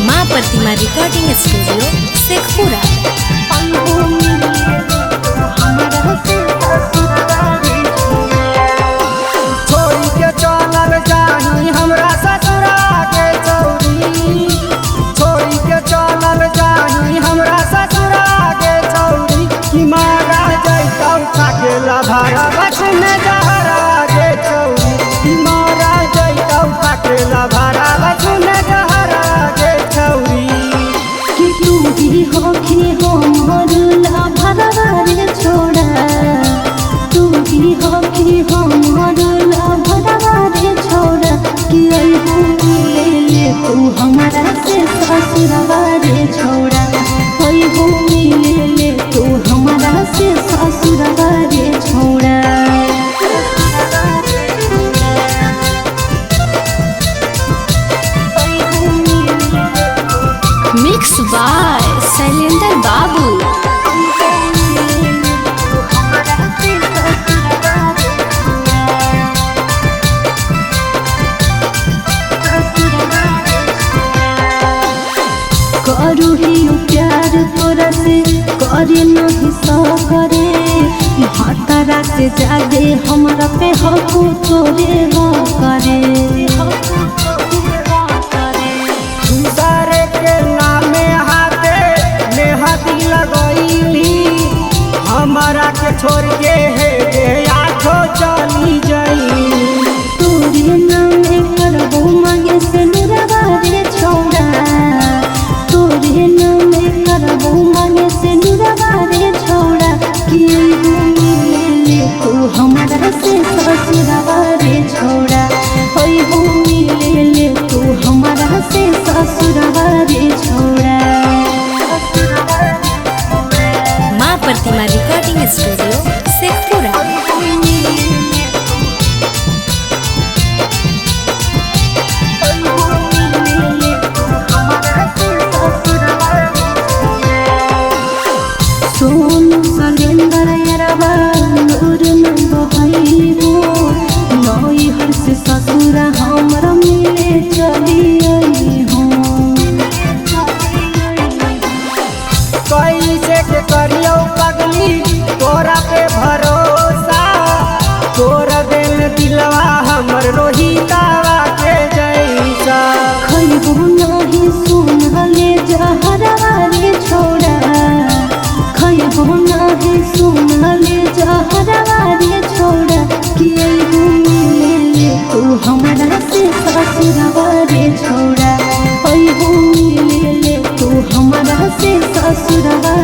माँ प्रतिमा recording studio Sheikhpura. छोड़ी के चलल जाही हमरा ससुरा के चौरी, छोड़ी के चलल जाही हमरा ससुरा के चौरी, कि मारा जैतौ काकेला भाड़ा बस में जहरा के चौरी, कि मारा जैतौ काकेला भाड़ा बस में जहरा के चौरी। कि तू ही हो कि हो मरुला भरवा रे छोड़ा, तू ही हो कि हो मरुला भरवा रे छोड़ा, कि अइबू ले ले तू हमारा से ससुरवा रे छोड़ा, अइबू ले ले तू हमारा से ससुरवा रे छोड़ा। मिक्स बाय शैलेंद्र बाबू। करू ही प्यार तोरा से करे नहीं सो करे, भातारा से जादे हमरा पे हकू तोरे हो करे। दूसरे के नामे हाथे मेहदी लगैली, हमारा के छोड़ के है गे आठो चली जाई। तोरे नामे करबो मांगे से नुरवा रे छोड़ा, तोरे नामे करबो मांगे से नुरवा रे छोड़ा, कि ले ले तू हमारा से ससुरवा रे छोड़ा, अइबू ले ले तू हमारा से ससुरवा रे छोड़ा। माँ प्रतिमा रिकॉर्डिंग स्टूडियो शेखपुरा। सोनू शैलेंद्र यारबा नूर न बहैबो, नई हर से ससुरा हमरा मिले चली आई हो। कैसे के करियो पगली तोरा पे भरोसा, तोरा दिल दिलवा हमर रोहितावा के जैसा। खैबो नहीं सुनले जहरवा रे छोड़ा, खैबो नहीं सुनले जहरवा रे छोड़ा, कि अइबू ले ले तू हमारा से ससुरवा रे छोड़ा, अइबू ले ले तू हमारा से ससुरवा